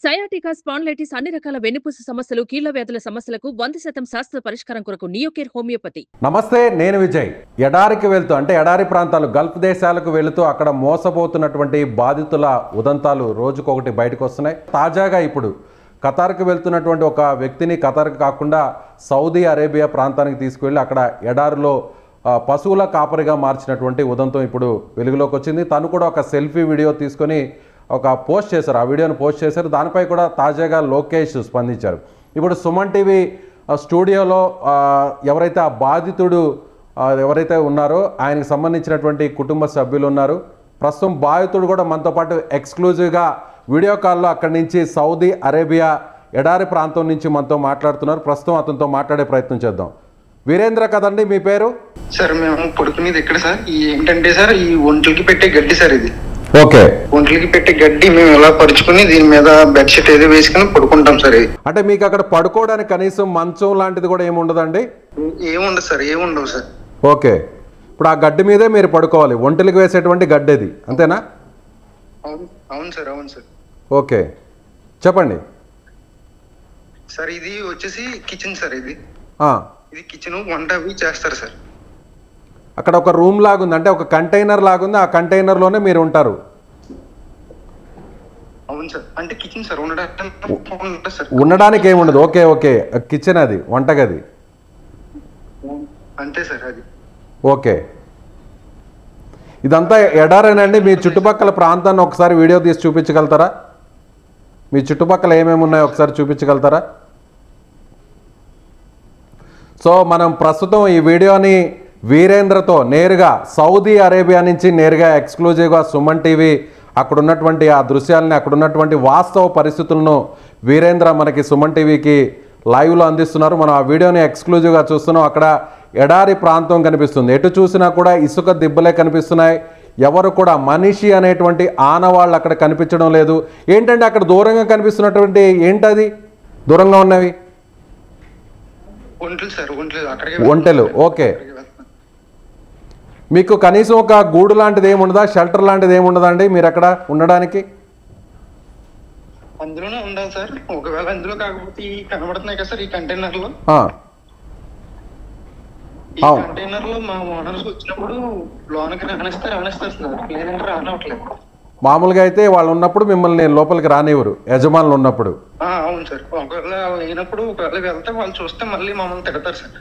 Sciatica spondylitis అన్ని రకాల వెన్నుపూస సమస్యలు, కీళ్ల వ్యాధుల సమస్యలకు 100% శాస్త్ర పరిష్కారం కొరకు నియోకేర్ హోమియోపతి. నమస్తే, నేను విజయ్. ఎడారికి వెళ్తూ అంటే ఎడారి ప్రాంతాలు గల్ఫ్ దేశాలకు వెళుతూ అక్కడ మోసపోతున్నటువంటి బాధితుల ఉదంతాలు రోజుకొకటి బయటకు వస్తున్నాయి. తాజాగా ఇప్పుడు ఖతార్కి వెళ్తున్నటువంటి ఒక వ్యక్తిని ఖతార్కి కాకుండా సౌదీ అరేబియా ప్రాంతానికి తీసుకువెళ్ళి అక్కడ ఎడారిలో పశువుల కాపరిగా మార్చినటువంటి ఉదంతం ఇప్పుడు వెలుగులోకి వచ్చింది. తను కూడా ఒక సెల్ఫీ వీడియో తీసుకొని ఒక పోస్ట్ చేశారు, ఆ వీడియోని పోస్ట్ చేశారు. దానిపై కూడా తాజాగా లోకేష్ స్పందించారు. ఇప్పుడు సుమన్ టీవీ స్టూడియోలో ఎవరైతే ఆ బాధితుడు ఎవరైతే ఉన్నారో ఆయనకు సంబంధించినటువంటి కుటుంబ సభ్యులు ఉన్నారు. ప్రస్తుతం బాధితుడు కూడా మనతో పాటు ఎక్స్క్లూజివ్గా వీడియో కాల్లో అక్కడి నుంచి సౌదీ అరేబియా ఎడారి ప్రాంతం నుంచి మనతో మాట్లాడుతున్నారు. ప్రస్తుతం అతనితో మాట్లాడే ప్రయత్నం చేద్దాం. వీరేంద్ర కదండి మీ పేరు? సార్ మేము పడుకునేది ఎక్కడ సార్? ఏంటంటే సార్, ఈ ఒంట్లకి పెట్టే గడ్డి సార్ ఇది. ఓకే, ఒంట్లకి పెట్టే గడ్డి మేము ఎలా పరుచుకుని దీని మీద బెడ్షీట్ ఏదో వేసుకుని పడుకుంటాం సార్. ఇది అంటే మీకు అక్కడ పడుకోవడానికి కనీసం మంచం లాంటిది కూడా ఏముండదండి? ఏముండదు సార్, ఏముండవు సార్. ఓకే, ఇప్పుడు ఆ గడ్డి మీదే మీరు పడుకోవాలి. ఒంటెలకు వేసేటువంటి గడ్డి అది, అంతేనా? అవును సార్, అవును సార్. ఓకే, చెప్పండి సార్. ఇది వచ్చేసి కిచెన్ సార్. ఇది కిచెన్, వంట అవి చేస్తారు సార్. అక్కడ ఒక రూమ్ లాగుంది, అంటే ఒక కంటైనర్ లాగుంది. ఆ కంటైనర్లోనే మీరు ఉంటారు. అవును సార్, అంటే కిచెన్ సార్. ఉండడానికి ఏముండదు. ఓకే ఓకే, కిచెన్ అది, వంటగది అంతే సార్. అది ఓకే. ఇదంతా ఎడారేనండి. మీ చుట్టుపక్కల ప్రాంతాన్ని ఒకసారి వీడియో తీసి చూపించగలుగుతారా? మీ చుట్టుపక్కల ఏమేమి ఉన్నాయో ఒకసారి చూపించగలుగుతారా? సో మనం ప్రస్తుతం ఈ వీడియోని వీరేంద్రతో నేరుగా సౌదీ అరేబియా నుంచి నేరుగా ఎక్స్క్లూజివ్గా సుమన్ టీవీ అక్కడ ఉన్నటువంటి ఆ దృశ్యాలని, అక్కడ ఉన్నటువంటి వాస్తవ పరిస్థితులను వీరేంద్ర మనకి సుమన్ టీవీకి లైవ్లో అందిస్తున్నారు. మనం ఆ వీడియోని ఎక్స్క్లూజివ్గా చూస్తున్నాం. అక్కడ ఎడారి ప్రాంతం కనిపిస్తుంది. ఎటు చూసినా కూడా ఇసుక దిబ్బలే కనిపిస్తున్నాయి. ఎవరు కూడా మనిషి అనేటువంటి ఆనవాళ్ళు అక్కడ కనిపించడం లేదు. ఏంటంటే అక్కడ దూరంగా కనిపిస్తున్నటువంటి ఏంటది దూరంగా ఉన్నవి? ఒంటెలు. ఓకే, మీకు కనీసం ఒక గూడు లాంటిది ఏముండదా, షెల్టర్ లాంటిది ఏముండదా అండి మీరు అక్కడ ఉండడానికి? అందులోనే ఉండాలి సార్. ఒకవేళ అందులో కాకపోతే ఈ కనబడుతున్నాయి కదా సార్, ఈ కంటైనర్ లో. ఈ కంటైనర్ లో మా ఓనర్స్ వచ్చినప్పుడు లోనకి రానిస్తారు సార్, లేదంటే రానవట్లేదు. మామూలుగా అయితే వాళ్ళు ఉన్నప్పుడు మిమ్మల్ని లోపలికి రానివ్వరు, యజమానులు ఉన్నప్పుడు. అవును సార్. ఒకవేళ లేనప్పుడు, ఒకవేళ వెళ్తే వాళ్ళు చూస్తే మళ్ళీ మమ్మల్ని తిడతారు సార్.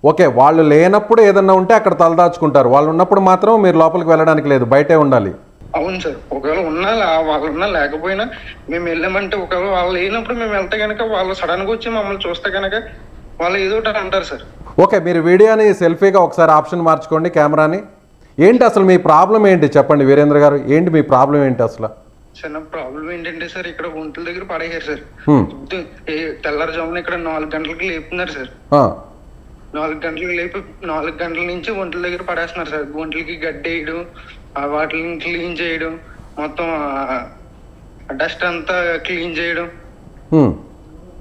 ఓకే, వాళ్ళు లేనప్పుడు ఏదన్నా ఉంటే అక్కడ తలదాచుకుంటారు. వాళ్ళు ఉన్నప్పుడు మాత్రం మీరు లోపలికి వెళ్ళడానికి లేదు, బయటే ఉండాలి. అవును సార్. ఒకవేళ ఉన్నా వాళ్ళు ఉన్నా లేకపోయినా మేము వెళ్ళామంటే, ఒకవేళ వాళ్ళు లేనప్పుడు మేము వెళ్తే కనుక వాళ్ళు సడన్ గా వచ్చి మమ్మల్ని చూస్తే కనుక వాళ్ళు ఏదో అంటారు సార్. ఓకే, మీరు వీడియోని సెల్ఫీగా ఒకసారి ఆప్షన్ మార్చుకోండి కెమెరాని. ఏంటి అసలు మీ ప్రాబ్లం ఏంటి చెప్పండి వీరేంద్ర గారు, ఏంటి మీ ప్రాబ్లం ఏంటి అసలు? చిన్న ప్రాబ్లం ఏంటంటే సార్, ఇక్కడ ఒంట్ల దగ్గర పడేయారు సార్. తెల్లారుజామున ఇక్కడ 4 గంటలకి లేపుతున్నారు సార్. 4 గంటలకు లేపి 4 గంటల నుంచి ఒంట్ల దగ్గర పడేస్తున్నారు సార్. ఒంట్లకి గడ్డి వేయడం, వాటిని క్లీన్ చేయడం, మొత్తం డస్ట్ అంతా క్లీన్ చేయడం,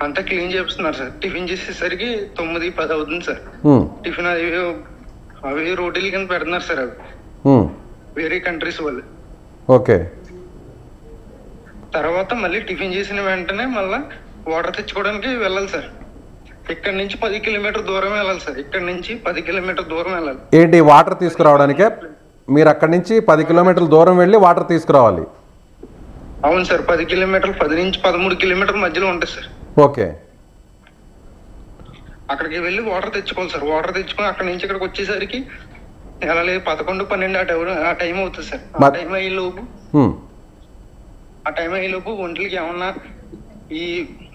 అంతా క్లీన్ చేస్తున్నారు సార్. టిఫిన్ చేసేసరికి 9-10 అవుతుంది సార్. టిఫిన్ అవి రోటీలు కింద పెడుతున్నారు సార్. అవి వేరే కంట్రీస్ వాళ్ళు. ఓకే, తర్వాత మళ్ళీ టిఫిన్ చేసిన వెంటనే మళ్ళీ వాటర్ తెచ్చుకోవడానికి వెళ్ళాలి సార్. ఇక్కడ నుంచి 10 కిలోమీటర్ దూరం వెళ్ళాలి సార్. ఇక్కడ నుంచి 10 కిలోమీటర్ దూరం వెళ్ళాలి. ఏంటి వాటర్ తీసుకురావడానికే? మీరు అక్కడి నుంచి 10 కిలోమీటర్ల దూరం వెళ్ళి వాటర్ తీసుకురావాలి? అవును సార్. 10 కిలోమీటర్లు, 10 నుంచి 13 కిలోమీటర్ల మధ్యలో ఉంటుంది సార్. ఓకే, అక్కడికి వెళ్ళి వాటర్ తెచ్చుకోవాలి సార్. వాటర్ తెచ్చుకొని అక్కడి నుంచి ఇక్కడికి వచ్చేసరికి ఎలా లేదు 11-12 ఆ టైం అవుతుంది సార్. ఆ టైం అయ్యేలోపు ఒంట్లకి ఏమన్నా ఈ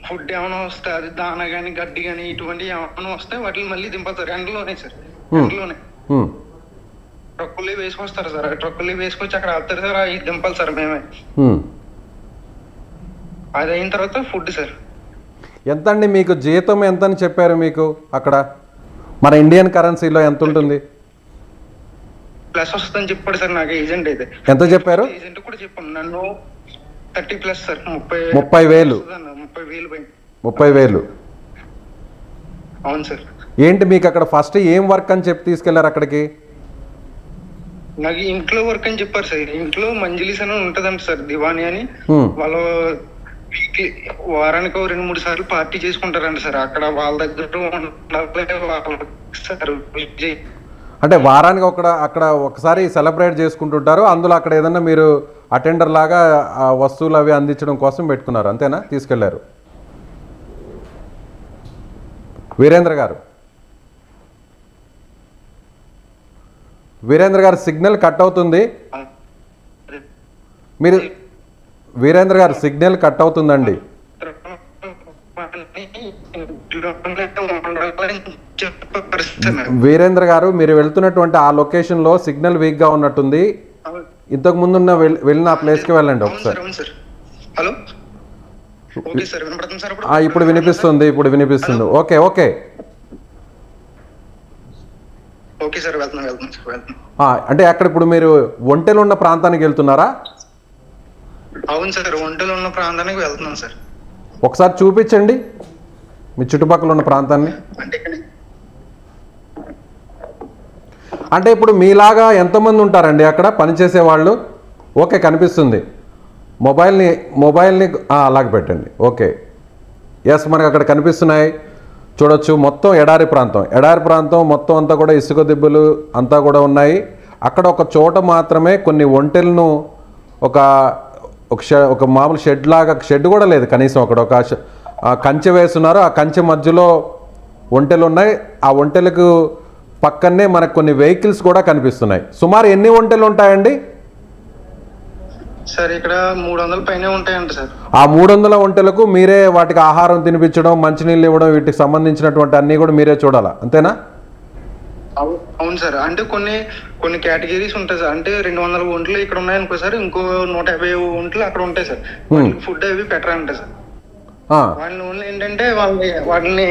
ఫుడ్ ఏమైనా వస్తే, అది దాన గానీ గడ్డి గానీ ఇటువంటి ఏమైనా వస్తే వాటిని మళ్ళీ దింపారు ఎండలోనే సార్. ఎండలోనే ట్రక్కులు వేసుకొస్తారు సార్. ట్రక్కులు వేసుకొచ్చి అక్కడ వెళ్తారు సార్. అవి దింపాలి సార్ మేమే. అది అయిన తర్వాత ఫుడ్ సార్. ఎంత అండి మీకు జీతం ఎంత అని చెప్పారు మీకు అక్కడ? మన ఇండియన్ కరెన్సీలో ఎంత ఉంటుంది? ప్లస్ వస్తుందని చెప్పాడు సార్ నాకు ఏజెంట్. అయితే ఎంత చెప్పారు? ఏజెంట్ కూడా చెప్పాను నన్ను 30+ సార్. 30,000. 30,000. అవును సార్. ఏంటి మీకు అక్కడ ఫస్ట్ ఏం వర్క్ అని చెప్పి తీసుకెళ్లారు అక్కడికి? నాకు ఇంట్లో వర్క్ అని చెప్పారు సార్. ఇంట్లో మంజిలీస్ అని ఉంటదంట సార్, దివాని అని. వాళ్ళు వారానికి 2-3 సార్లు పార్టీ చేసుకుంటారండి సార్. అక్కడ వాళ్ళ దగ్గర అంటే వారానికి అక్కడ ఒకసారి సెలబ్రేట్ చేసుకుంటుంటారు. అందులో అక్కడ ఏదన్నా మీరు అటెండర్ లాగా వస్తువులు అవి అందించడం కోసం పెట్టుకున్నారు, అంతేనా? తీసుకెళ్లారు. వీరేంద్ర గారు సిగ్నల్ కట్ అవుతుంది. మీరు వీరేంద్ర గారు సిగ్నల్ కట్ అవుతుందండి. వీరేంద్ర గారు, మీరు వెళ్తున్నటువంటి ఆ లొకేషన్లో సిగ్నల్ వీక్గా ఉన్నట్టుంది. ఇంతకు ముందున్న వెళ్ళిన ఆ ప్లేస్కి వెళ్ళండి ఒకసారి. హలో, ఇప్పుడు వినిపిస్తుంది. ఓకే సార్, అంటే అక్కడ ఇప్పుడు మీరు ఒంటెలు ఉన్న ప్రాంతానికి వెళ్తున్నారా? అవును సార్, ఒంటెలు ఉన్న ప్రాంతానికి వెళ్తున్నాం సార్. ఒకసారి చూపించండి మీ చుట్టుపక్కల ఉన్న ప్రాంతాన్ని. అంటే ఇప్పుడు మీలాగా ఎంతమంది ఉంటారండి అక్కడ పనిచేసే వాళ్ళు? ఓకే, కనిపిస్తుంది. మొబైల్ని అలాగే పెట్టండి. ఓకే, ఎస్, మనకు అక్కడ కనిపిస్తున్నాయి, చూడొచ్చు. మొత్తం ఎడారి ప్రాంతం మొత్తం అంతా కూడా ఇసుక దిబ్బలు అంతా కూడా ఉన్నాయి. అక్కడ ఒక చోట మాత్రమే కొన్ని ఒంటెలను ఒక మామూలు షెడ్ కూడా లేదు కనీసం. అక్కడ ఒక కంచె వేస్తున్నారు. ఆ కంచె మధ్యలో ఒంటెలు ఉన్నాయి. ఆ ఒంటెలకు పక్కనే మనకు కొన్ని వెహికల్స్ కూడా కనిపిస్తున్నాయి. సుమారు ఎన్ని ఒంటెలు ఉంటాయండి సార్? ఇక్కడ 300 పైనే ఉంటాయంట సార్. ఆ 300 ఒంటెలకు మీరే వాటికి ఆహారం తినిపించడం, మంచినీళ్ళు ఇవ్వడం, వీటికి సంబంధించినటువంటి అన్నీ కూడా మీరే చూడాలా, అంతేనా? అవును సార్. అంటే కొన్ని కేటగిరీస్ ఉంటాయి సార్. అంటే 200 ఒంట్లు ఇక్కడ ఉన్నాయనుకో సార్, ఇంకో 150 ఒంట్లు అక్కడ ఉంటాయి సార్. ఫుడ్ అవి పెట్టరంట సార్. వాళ్ళని ఓన్లీ ఏంటంటే వాటిని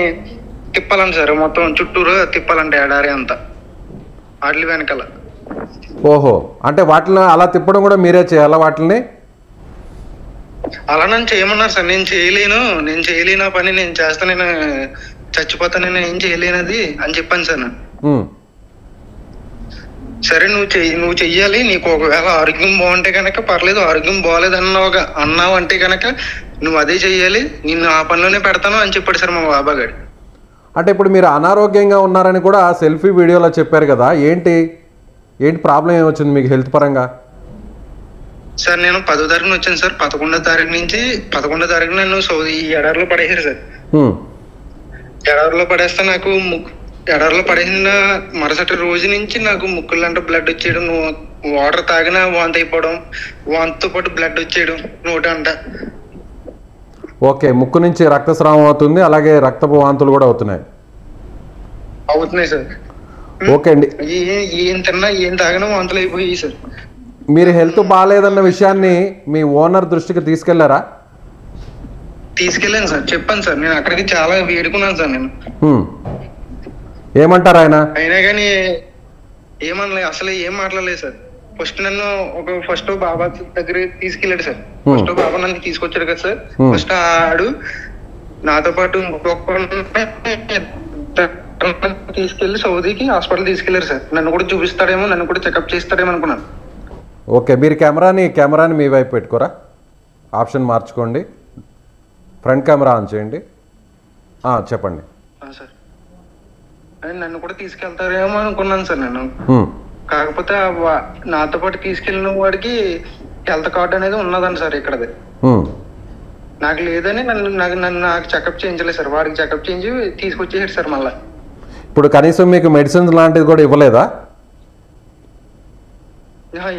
తిప్పాలంట సార్, మొత్తం చుట్టూరు తిప్పాలంటే ఎడారి అంతా వాటి వెనకాల. ఓహో, అంటే వాటిని అలా తిప్పడం కూడా మీరే చేయాలా వాటిని? అలా నన్ను చేయమన్నారు సార్. నేను చేయలేను ఆ పని, నేను చేస్తా, నేను చచ్చిపోతా, నేను ఏం చేయలేనది అని చెప్పాను సార్. సరే, నువ్వు చెయ్యాలి, నీకు ఒకవేళ ఆరోగ్యం బాగుంటే కనుక పర్లేదు, ఆరోగ్యం బాగోలేదు అన్నావు అంటే కనుక నువ్వు అదే చెయ్యాలి, నిన్ను ఆ పనిలోనే పెడతాను అని చెప్పాడు సార్ మా బాబా గారు. అంటే ఇప్పుడు మీరు అనారోగ్యంగా ఉన్నారని కూడా సెల్ఫీ వీడియోలో చెప్పారు కదా, ఏంటి ప్రాబ్లం ఏమొచ్చింది మీకు హెల్త్ పరంగా? సార్, నేను 10వ తారీఖున వచ్చాను సార్. 11వ తారీఖు నుంచి 11వ తారీఖు నన్ను ఈ ఎడారిలో పడేసారు సార్. ఎడారిలో పడేస్తే నాకు ఎడారిలో పడేసిన మరుసటి రోజు నుంచి నాకు ముక్కులంటే బ్లడ్ వచ్చేయడం, వాటర్ తాగినా వాంతి అయిపోవడం, వాంతితో పాటు బ్లడ్ వచ్చేయడం నోటంట. ఓకే, ముక్కు నుంచి రక్తస్రావం అవుతుంది, అలాగే రక్తపు వాంతులు కూడా అవుతున్నాయి సార్. ఓకే అండి, ఏం తిన్నా ఏం తాగినా వాంతులు అయిపోయాయి సార్. మీరు హెల్త్ బాగాలేదన్న విషయాన్ని మీ ఓనర్ దృష్టికి తీసుకెళ్లారా? తీసుకెళ్ళాను సార్, చెప్పాను సార్. నేను అక్కడికి చాలా వేడుకున్నాను సార్. నేను ఏమంటారు ఆయన? అయినా కానీ ఏమనలేదు, అసలు ఏం మాట్లాడలేదు సార్. ఫస్ట్ బాబా దగ్గర తీసుకెళ్ళాడు సార్. ఫస్ట్ బాబా నన్ను తీసుకొచ్చాడు కదా సార్. ఫస్ట్ ఆడు నాతో పాటు తీసుకెళ్లి సౌదీకి హాస్పిటల్ తీసుకెళ్లారు సార్. నన్ను కూడా చూపిస్తాడేమో, నన్ను కూడా చెకప్ చేస్తాడేమో అనుకున్నాను. ఓకే, మీరు కెమెరాని మీ వైపు పెట్టుకోరా, ఆప్షన్ మార్చుకోండి, ఫ్రంట్ కెమెరా ఆన్ చేయండి. చెప్పండి సార్. నన్ను కూడా తీసుకెళ్తారేమో అనుకున్నాను సార్ నేను. కాకపోతే నాతో పాటు తీసుకెళ్ళిన వాడికి హెల్త్ కార్డు అనేది ఉన్నదండి సార్ ఇక్కడది. నాకు లేదని నాకు చెకప్ చేయించలేదు సార్. వాడికి చెకప్ చేయించి తీసుకొచ్చేసాడు సార్ మళ్ళీ. ఇప్పుడు కనీసం మీకు మెడిసిన్స్ లాంటిది కూడా ఇవ్వలేదా?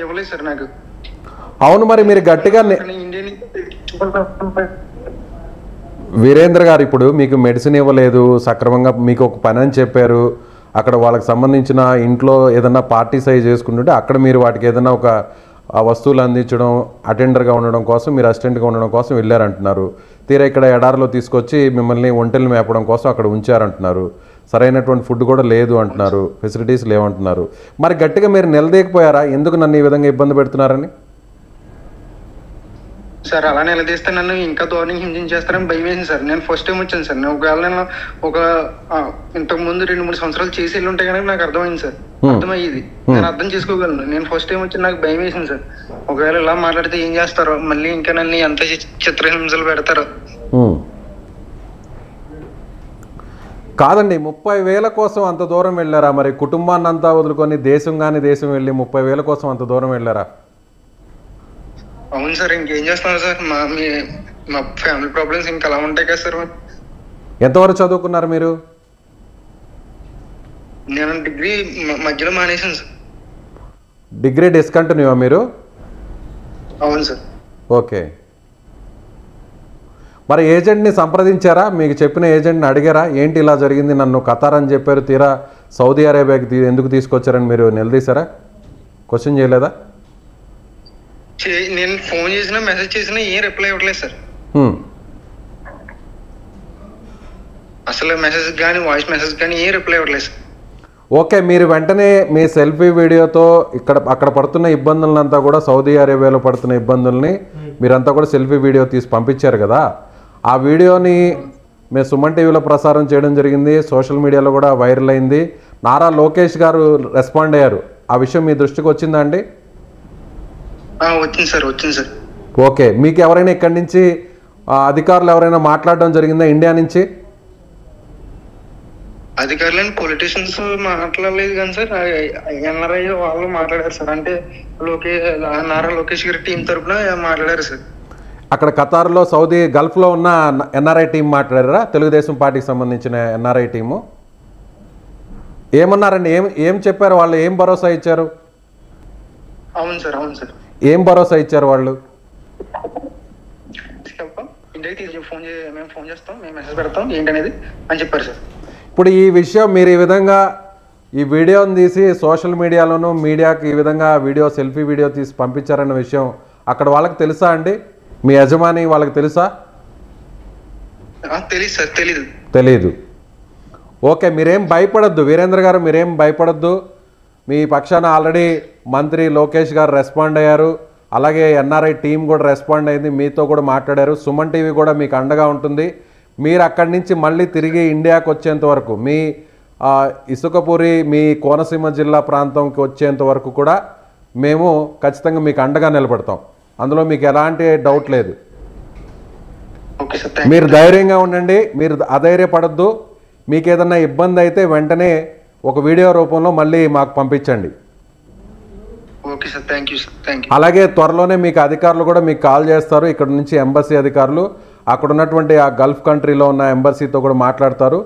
ఇవ్వలేదు సార్ నాకు. అవును, మరి మీరు గట్టిగా వీరేంద్ర గారు, ఇప్పుడు మీకు మెడిసిన్ ఇవ్వలేదు, సక్రమంగా మీకు ఒక పని అని చెప్పారు, అక్కడ వాళ్ళకి సంబంధించిన ఇంట్లో ఏదన్నా పార్టీ సైజ్ చేసుకుంటుంటే అక్కడ మీరు వాటికి ఏదైనా ఒక వస్తువులు అందించడం, అటెండర్గా ఉండడం కోసం, మీరు అసిస్టెంట్గా ఉండడం కోసం వెళ్ళారంటున్నారు. తీరా ఇక్కడ ఎడారిలో తీసుకొచ్చి మిమ్మల్ని ఒంటెలు మేపడం కోసం అక్కడ ఉంచారంటున్నారు. సరైనటువంటి ఫుడ్ కూడా లేదు అంటున్నారు, ఫెసిలిటీస్ లేవంటున్నారు. మరి గట్టిగా మీరు నిలదీయకపోయారా, ఎందుకు నన్ను ఈ విధంగా ఇబ్బంది పెడుతున్నారని? సార్ అలా నిలదీస్తే నన్ను ఇంకా దారుణంగా హింసించేస్తారని భయం వేసింది సార్. నేను ఫస్ట్ టైం వచ్చాను సార్. నేను ఒకవేళ నేను ఇంతకు ముందు 2-3 సంవత్సరాలు చేసి వెళ్ళి ఉంటే కనుక నాకు అర్థమైంది సార్. అర్థమయ్యేది, నేను అర్థం చేసుకోగలను. నేను ఫస్ట్ టైం వచ్చి నాకు భయం వేసింది సార్. ఒకవేళ ఇలా మాట్లాడితే ఏం చేస్తారో, మళ్ళీ ఇంకా నన్ను ఎంత చిత్రహింసలు పెడతారో. కాదండి, 30,000 కోసం అంత దూరం వెళ్ళారా? మరి కుటుంబాన్ని అంతా వదులుకొని దేశం వెళ్ళి 30,000 కోసం అంత దూరం వెళ్ళారా? అవును సార్, ఇంకేం చేస్తున్నారు సార్. మా ఫ్యామిలీ ప్రాబ్లమ్స్ ఇంకా అలా ఉంటాయి కదా సార్. ఎంతవరకు చదువుకున్నారు మీరు? నేను డిగ్రీ మధ్యలో మానేసాను సార్. డిగ్రీ డిస్కంటిన్యూ మీరు? అవును సార్. ఓకే. మరి ఏజెంట్ని సంప్రదించారా? మీకు చెప్పిన ఏజెంట్ని అడిగారా? ఏంటి ఇలా జరిగింది, నన్ను ఖతార్ అని చెప్పారు, తీరా సౌదీ అరేబియాకి ఎందుకు తీసుకొచ్చారని మీరు నిలదీశారా? క్వశ్చన్ చేయలేదా? నేను ఫోన్ చేసినా మెసేజ్ చేసినా ఏం రిప్లై ఇవ్వట్లేదు సార్. అసలు మెసేజ్ కానీ వాయిస్ మెసేజ్ కానీ ఏం రిప్లై ఇవ్వట్లేదు సార్. ఓకే, మీరు వెంటనే మీ సెల్ఫీ వీడియోతో అక్కడ పడుతున్న ఇబ్బందులంతా కూడా, సౌదీ అరేబియాలో పడుతున్న ఇబ్బందుల్ని మీరంతా కూడా సెల్ఫీ వీడియో తీసి పంపించారు కదా, ఆ వీడియోని మేము సుమన్ టీవీలో ప్రసారం చేయడం జరిగింది, సోషల్ మీడియాలో కూడా వైరల్ అయింది. నారా లోకేష్ గారు రెస్పాండ్ అయ్యారు. ఆ విషయం మీ దృష్టికి వచ్చిందా అండి? వచ్చింది సార్, వచ్చింది సార్. ఓకే, మీకు ఎవరైనా ఇక్కడి నుంచి అధికారులు ఎవరైనా మాట్లాడడం జరిగిందా ఇండియా నుంచి? అధికారులు పొలిటీషియన్స్ మాట్లాడలేదు కానీ సార్, ఎన్ఆర్ఐ వాళ్ళు మాట్లాడారు సార్. అంటే నారా లోకేష్ గారి టీం తరఫున మాట్లాడారు సార్. అక్కడ ఖతార్లో సౌదీ గల్ఫ్లో ఉన్న ఎన్ఆర్ఐ టీం మాట్లాడారా? తెలుగుదేశం పార్టీకి సంబంధించిన ఎన్ఆర్ఐ టీము ఏమన్నారండి? ఏం చెప్పారు వాళ్ళు? ఏం భరోసా ఇచ్చారు? అవును సార్, అవును సార్. ఏం భరోసా ఇచ్చారు వాళ్ళు? ఇండియాకి మేము ఫోన్ చేస్తాం, మేము మెసేజ్ పెడతాం ఏంటనేది అని చెప్పారు సార్. ఇప్పుడు ఈ విషయం మీరు ఈ విధంగా ఈ వీడియోని తీసి సోషల్ మీడియాలోనూ మీడియాకి ఈ విధంగా సెల్ఫీ వీడియో తీసి పంపించారన్న విషయం అక్కడ వాళ్ళకి తెలుసా అండి? మీ యజమాని వాళ్ళకి తెలుసా? తెలీదు సార్, తెలీదు. ఓకే, మీరేం భయపడద్దు వీరేంద్ర గారు, మీరేం భయపడద్దు. మీ పక్షాన ఆల్రెడీ మంత్రి లోకేష్ గారు రెస్పాండ్ అయ్యారు, అలాగే ఎన్ఆర్ఐ టీం కూడా రెస్పాండ్ అయింది, మీతో కూడా మాట్లాడారు. సుమన్ టీవీ కూడా మీకు అండగా ఉంటుంది. మీరు అక్కడి నుంచి మళ్ళీ తిరిగి ఇండియాకి వచ్చేంత వరకు, మీ ఇసుకపూరి మీ కోనసీమ జిల్లా ప్రాంతంకి వచ్చేంత వరకు కూడా మేము ఖచ్చితంగా మీకు అండగా నిలబడతాం. అందులో మీకు ఎలాంటి డౌట్ లేదు. మీరు ధైర్యంగా ఉండండి, మీరు అధైర్యపడద్దు. మీకు ఏదన్నా ఇబ్బంది అయితే వెంటనే ఒక వీడియో రూపంలో మళ్ళీ మాకు పంపించండి. అలాగే త్వరలోనే మీకు అధికారులు కూడా మీకు కాల్ చేస్తారు. ఇక్కడ నుంచి ఎంబసీ అధికారులు అక్కడ ఉన్నటువంటి ఆ గల్ఫ్ కంట్రీలో ఉన్న ఎంబసీతో కూడా మాట్లాడతారు.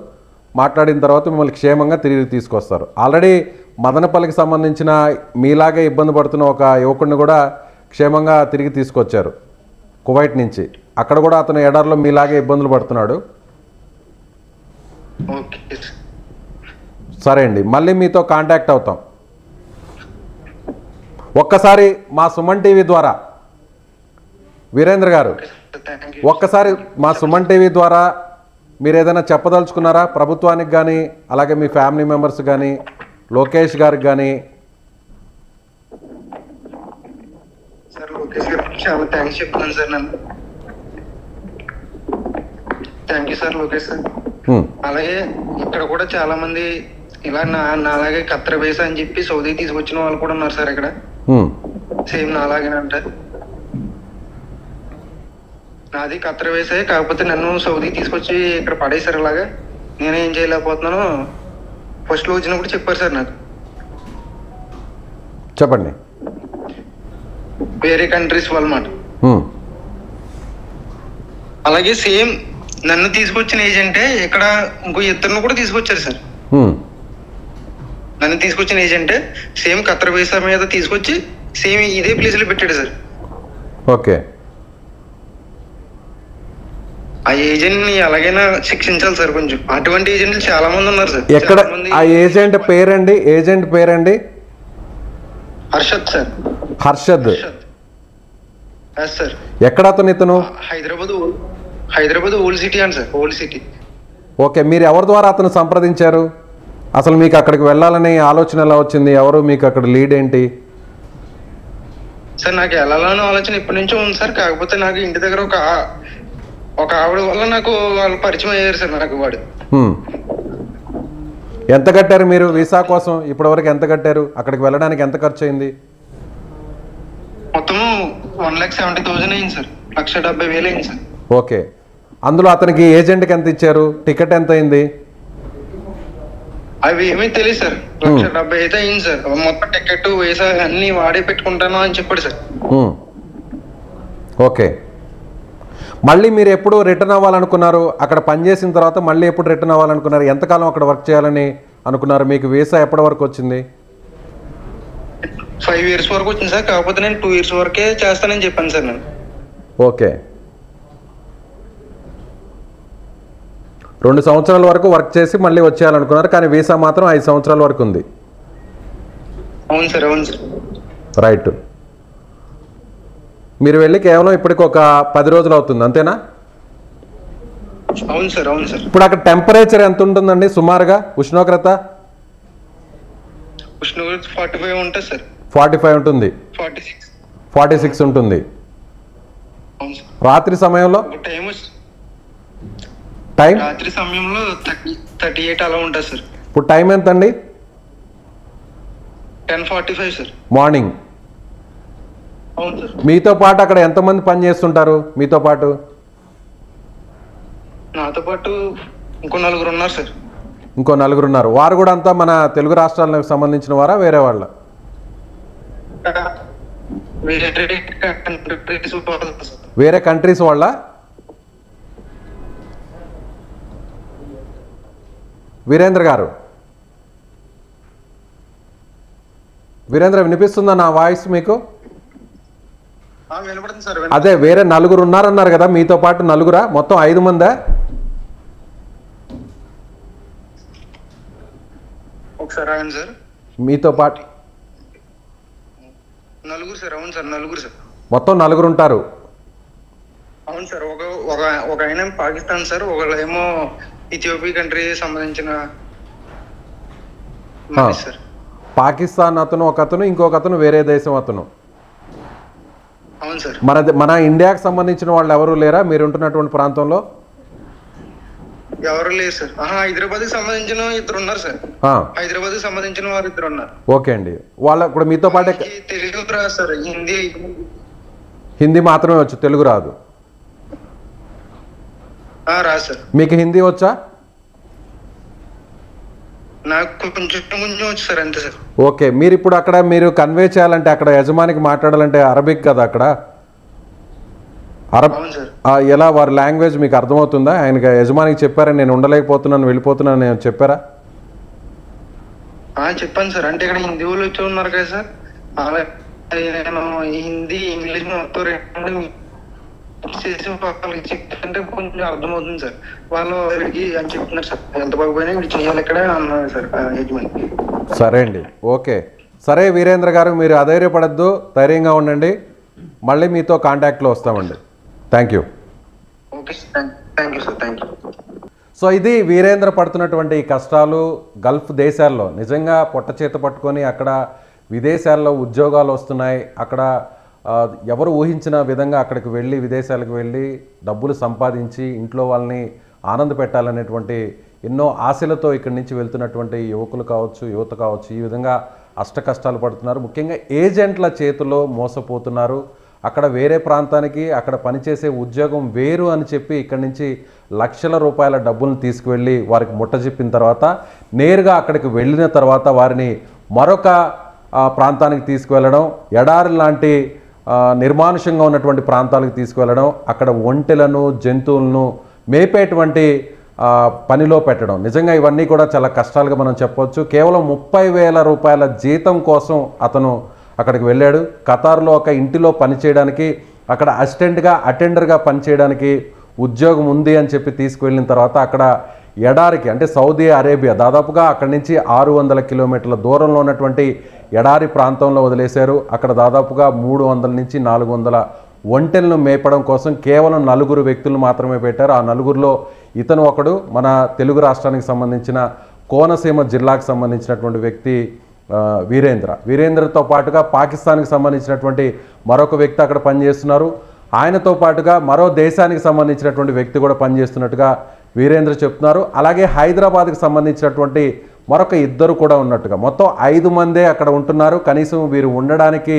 మాట్లాడిన తర్వాత మిమ్మల్ని క్షేమంగా తిరిగి తీసుకొస్తారు. ఆల్రెడీ మదనపల్లికి సంబంధించిన మీలాగే ఇబ్బంది పడుతున్న ఒక యువకుడిని కూడా క్షేమంగా తిరిగి తీసుకొచ్చారు కువైట్ నుంచి. అక్కడ కూడా అతను ఎడార్లో మీలాగే ఇబ్బందులు పడుతున్నాడు. సరే అండి, మళ్ళీ మీతో కాంటాక్ట్ అవుతాం. ఒక్కసారి మా సుమన్ టీవీ ద్వారా వీరేంద్ర గారు, ఒక్కసారి మా సుమన్ టీవీ ద్వారా మీరు ఏదైనా చెప్పదలుచుకున్నారా ప్రభుత్వానికి కానీ, అలాగే మీ ఫ్యామిలీ మెంబర్స్ కానీ, లోకేష్ గారికి కానీ? సార్ లోకేష్ గారికి చాలా థ్యాంక్స్ చెప్తున్నాను సార్. నన్ను thank you sir Lokesh sir. అలాగే ఇక్కడ కూడా చాలా మంది ఇలా నాలాగే కత్తెర వేసా అని చెప్పి సౌదీ తీసుకొచ్చిన వాళ్ళు కూడా ఉన్నారు సార్ ఇక్కడ. సేమ్ నాలాగేనంట. నాది కత్తెర వేసే, కాకపోతే నన్ను సౌదీ తీసుకొచ్చి ఇక్కడ పడేసారు. ఇలాగా నేనేం చేయలేకపోతున్నాను. ఫస్ట్ లో వచ్చినప్పుడు చెప్పారు సార్ నాకు. చెప్పండి. వేరే కంట్రీస్ వాళ్ళమాట. అలాగే సేమ్ నన్ను తీసుకొచ్చిన ఏజెంటే ఇక్కడ ఇంకో ఇద్దరిని కూడా తీసుకొచ్చారు సార్. నన్ను తీసుకొచ్చిన ఏజెంటే సేమ్ కత్తెర వీసా మీద తీసుకొచ్చి సేమ్ ఇదే ప్లేస్ లో పెట్టాడు సార్. ఓకే, ఆ ఏజెంట్ ని ఎలాగైనా శిక్షించాలి సార్. కొంచెం అటువంటి ఏజెంట్లు చాలా మంది ఉన్నారు సార్. ఎక్కడ ఆ ఏజెంట్ పేరండి? ఏజెంట్ పేరండి? హర్షద్ సార్. హర్షద్ సార్. ఎక్కడ అతను? ఇతను హైదరాబాద్ ఓల్డ్ సిటీ అని సార్. Old city. ఓకే, మీరు ఎవరి ద్వారా అతను సంప్రదించారు? అసలు మీకు అక్కడికి వెళ్ళాలనే ఆలోచన ఎలా వచ్చింది? ఎవరు మీకు అక్కడ లీడ్ ఏంటి? సార్ నాకు వెళ్ళాలని ఆలోచన ఇప్పటి నుంచో ఉంది సార్. కాకపోతే నాకు ఇంటి దగ్గర ఒక ఆవిడ వల్ల నాకు వాళ్ళు పరిచయం అయ్యారు సార్. నాకు వాడు ఎంత కట్టారు మీరు వీసా కోసం? ఇప్పటివరకు ఎంత కట్టారు? అక్కడికి వెళ్ళడానికి ఎంత ఖర్చు అయింది? మొత్తం 1,70,000 అయింది సార్. 1,70,000 అయింది సార్. ఓకే, అందులో అతనికి ఏజెంట్కి ఎంత ఇచ్చారు? టికెట్ ఎంత అయింది? అవి ఏమీ తెలియదు సార్. 1,70,000 అయితే అయింది సార్. మొత్తం టికెట్ వీసా అన్ని వాడే పెట్టుకుంటాను అని చెప్పాడు సార్. ఓకే, మళ్ళీ మీరు ఎప్పుడు రిటర్న్ అవ్వాలనుకున్నారు? అక్కడ పనిచేసిన తర్వాత మళ్ళీ ఎప్పుడు రిటర్న్ అవ్వాలనుకున్నారు? ఎంతకాలం అక్కడ వర్క్ చేయాలని అనుకున్నారు? మీకు వీసా ఎప్పటి వరకు వచ్చింది? 5 years వరకు వచ్చింది సార్. కాకపోతే నేను 2 years వరకే చేస్తానని చెప్పాను సార్ నేను. ఓకే, 2 సంవత్సరాల వరకు వర్క్ చేసి మళ్ళీ వచ్చేయాలనుకున్నారు, కానీ వీసా మాత్రం 5 సంవత్సరాల వరకు ఉంది. అవును సార్, అవును సార్. రైట్. మీరు వెళ్ళి కేవలం ఇప్పటికి ఒక 10 రోజులు అవుతుంది, అంతేనా? అవును సార్, అవును సార్. ఇప్పుడు అక్కడ టెంపరేచర్ ఎంత ఉంటుందండి సుమారుగా? ఉష్ణోగ్రత 45 ఉంటుంది సార్. 45 ఉంటుంది. 46 ఉంటుంది. అవును సార్. రాత్రి సమయంలో టైం రాత్రి సమయంలో 38 అలా ఉంటుంది సార్. ఇప్పుడు టైం ఎంత అండి? 10:45 సార్. మార్నింగ్. అవును సార్. మీతో పాటు అక్కడ ఎంతమంది పని చేస్తుంటారు మీతో పాటు? నాతో పాటు ఇంకో 4 ఉన్నారు సార్. ఇంకో 4 ఉన్నారు. వారు కూడా అంతా మన తెలుగు రాష్ట్రాలకు సంబంధించిన వారా, వేరే వాళ్ళ? వేరే కంట్రీస్ వాళ్ళ? వీరేంద్ర గారు, వీరేంద్ర వినిపిస్తుందా నా వాయిస్ మీకు? వినపడుతుంది సార్. అదే వేరే 4 ఉన్నారన్నారు కదా, మీతో పాటు 4 మొత్తం 5 మందా? ఒకసారి ఆగండి సార్. మీతో పాటు 4 సార్. అవును సార్, 4 సార్. మొత్తం 4 ఉంటారు. అవును సార్. ఒక ఆయన పాకిస్తాన్ సార్, ఒకళ్ళేమో ఇథియోపియా కంట్రీ సంబంధించిన సార్. పాకిస్తాన్ అతను ఒక అతను, ఇంకొక అతను వేరే దేశం అతను. అవును సార్. మన ఇండియాకి సంబంధించిన వాళ్ళు ఎవరు లేరా మీరు ఉంటున్నటువంటి ప్రాంతంలో? ఎవరు లేరు సార్. హైదరాబాద్ కి సంబంధించిన 2 ఉన్నారు సార్. హైదరాబాద్ కి సంబంధించిన వారు 2 ఉన్నారు. ఓకే అండి. వాళ్ళ కూడా మీతో పాటే? తెలుగు రాదు సార్, హిందీ మాత్రమే వచ్చు, తెలుగు రాదు. రాదు సార్. మీకు హిందీ వచ్చా? నాకు కొంచెం వచ్చు సార్, అంతే సార్. ఓకే, మీరు ఇప్పుడు అక్కడ మీరు కన్వే చేయాలంటే, అక్కడ యజమానికి మాట్లాడాలంటే అరబిక్ కదా అక్కడ? ఎలా వారి లాంగ్వేజ్ మీకు అర్థమవుతుందా? ఆయనకి యజమానికి చెప్పారా నేను ఉండలేకపోతున్నాను వెళ్ళిపోతున్నాను నేను చెప్పారా? చెప్పాను సార్. అంటే ఇక్కడ హిందీ వాళ్ళు వచ్చి ఉన్నారు కదా సార్, నేను హిందీ ఇంగ్లీష్ మొత్తం చెప్తుంటే కొంచెం అర్థమవుతుంది సార్. వాళ్ళు అని చెప్తున్నారు సార్, ఎంత బాగుపోయినా వీళ్ళు చేయాలి ఇక్కడ అన్నారు సార్ యజమాని. సరే అండి, ఓకే. సరే వీరేంద్ర గారు, మీరు అధైర్యపడద్దు, ధైర్యంగా ఉండండి. మళ్ళీ మీతో కాంటాక్ట్లో వస్తామండి. Thank you. Okay sir, thank you sir, thank you. So ఇది వీరేంద్ర పడుతున్నటువంటి కష్టాలు. గల్ఫ్ దేశాల్లో నిజంగా పొట్ట చేత పట్టుకొని అక్కడ విదేశాల్లో ఉద్యోగాలు వస్తున్నాయి. అక్కడ ఎవరు ఊహించిన విధంగా అక్కడికి వెళ్ళి విదేశాలకు వెళ్ళి డబ్బులు సంపాదించి ఇంట్లో వాళ్ళని ఆనంద పెట్టాలనేటువంటి ఎన్నో ఆశలతో ఇక్కడి నుంచి వెళ్తున్నటువంటి యువకులు కావచ్చు, యువత కావచ్చు, ఈ విధంగా అష్ట కష్టాలు పడుతున్నారు. ముఖ్యంగా ఏజెంట్ల చేతిలో మోసపోతున్నారు. అక్కడ వేరే ప్రాంతానికి అక్కడ పనిచేసే ఉద్యోగం వేరు అని చెప్పి ఇక్కడి నుంచి లక్షల రూపాయల డబ్బులను తీసుకువెళ్ళి వారికి ముట్టజెప్పిన తర్వాత నేరుగా అక్కడికి వెళ్ళిన తర్వాత వారిని మరొక ప్రాంతానికి తీసుకువెళ్ళడం, ఎడారి లాంటి నిర్మానుషంగా ఉన్నటువంటి ప్రాంతాలకు తీసుకువెళ్ళడం, అక్కడ ఒంటెలను జంతువులను మేపేటువంటి పనిలో పెట్టడం. నిజంగా ఇవన్నీ కూడా చాలా కష్టాలుగా మనం చెప్పవచ్చు. కేవలం 30,000 రూపాయల జీతం కోసం అతను అక్కడికి వెళ్ళాడు. ఖతార్లో ఒక ఇంటిలో పనిచేయడానికి, అక్కడ అసిస్టెంట్గా అటెండర్గా పనిచేయడానికి ఉద్యోగం ఉంది అని చెప్పి తీసుకువెళ్ళిన తర్వాత అక్కడ ఎడారికి, అంటే సౌదీ అరేబియా దాదాపుగా అక్కడి నుంచి 600 కిలోమీటర్ల దూరంలో ఉన్నటువంటి ఎడారి ప్రాంతంలో వదిలేశారు. అక్కడ దాదాపుగా 300 నుంచి 400 ఒంటెలను మేపడం కోసం కేవలం 4 వ్యక్తులు మాత్రమే పెట్టారు. ఆ 4గురిలో ఇతను ఒకడు. మన తెలుగు రాష్ట్రానికి సంబంధించిన కోనసీమ జిల్లాకు సంబంధించినటువంటి వ్యక్తి వీరేంద్రతో పాటుగా పాకిస్తాన్కి సంబంధించినటువంటి మరొక వ్యక్తి అక్కడ పనిచేస్తున్నారు. ఆయనతో పాటుగా మరో దేశానికి సంబంధించినటువంటి వ్యక్తి కూడా పనిచేస్తున్నట్టుగా వీరేంద్ర చెప్తున్నారు. అలాగే హైదరాబాద్కి సంబంధించినటువంటి మరొక ఇద్దరు కూడా ఉన్నట్టుగా మొత్తం 5 మందే అక్కడ ఉంటున్నారు. కనీసం వీరు ఉండడానికి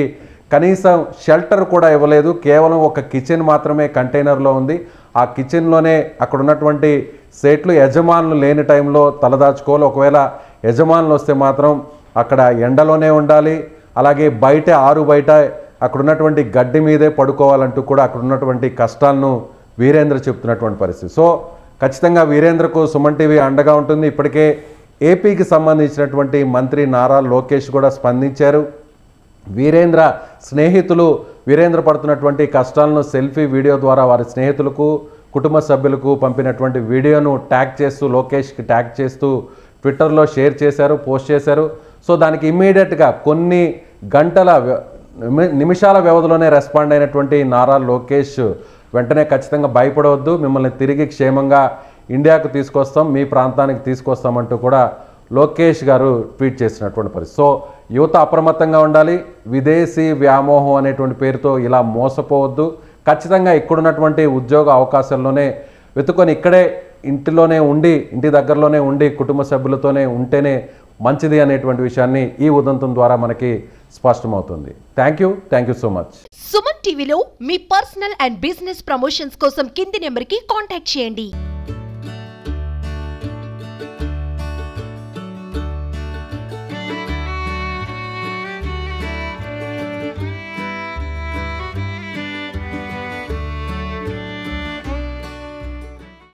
కనీసం షెల్టర్ కూడా ఇవ్వలేదు. కేవలం ఒక కిచెన్ మాత్రమే కంటైనర్లో ఉంది. ఆ కిచెన్లోనే అక్కడ ఉన్నటువంటి సేట్లు యజమానులు లేని టైంలో తలదాచుకోవాలి. ఒకవేళ యజమానులు వస్తే మాత్రం అక్కడ ఎండలోనే ఉండాలి. అలాగే బయట అక్కడ ఉన్నటువంటి గడ్డి మీదే పడుకోవాలంటూ కూడా అక్కడ ఉన్నటువంటి కష్టాలను వీరేంద్ర చెప్తున్నటువంటి పరిస్థితి. సో ఖచ్చితంగా వీరేంద్రకు సుమన్ టీవీ అండగా ఉంటుంది. ఇప్పటికే ఏపీకి సంబంధించినటువంటి మంత్రి నారా లోకేష్ కూడా స్పందించారు. వీరేంద్ర స్నేహితులు వీరేంద్ర పడుతున్నటువంటి కష్టాలను సెల్ఫీ వీడియో ద్వారా వారి స్నేహితులకు కుటుంబ సభ్యులకు పంపినటువంటి వీడియోను లోకేష్కి ట్యాగ్ చేస్తూ ట్విట్టర్లో షేర్ చేశారు, పోస్ట్ చేశారు. సో దానికి ఇమ్మీడియట్గా కొన్ని నిమిషాల వ్యవధిలోనే రెస్పాండ్ అయినటువంటి నారా లోకేష్ వెంటనే ఖచ్చితంగా భయపడవద్దు, మిమ్మల్ని తిరిగి క్షేమంగా ఇండియాకు తీసుకొస్తాం, మీ ప్రాంతానికి తీసుకొస్తామంటూ కూడా లోకేష్ గారు ట్వీట్ చేసినటువంటి పరిస్థితి. సో యువత అప్రమత్తంగా ఉండాలి. విదేశీ వ్యామోహం అనేటువంటి పేరుతో ఇలా మోసపోవద్దు. ఖచ్చితంగా ఇక్కడున్నటువంటి ఉద్యోగ అవకాశాల్లోనే వెతుకొని ఇక్కడే ఇంటి దగ్గరలోనే ఉండి కుటుంబ సభ్యులతోనే ఉంటేనే మంచిది అనేటువంటి విషయాన్ని ఈ ఉదంతం ద్వారా మనకి స్పష్టమవుతుంది. Thank you so much. Suman టీవీలో మీ పర్సనల్ అండ్ బిజినెస్ ప్రమోషన్స్ కోసం కింది నెంబర్కి కాంటాక్ట్ చేయండి.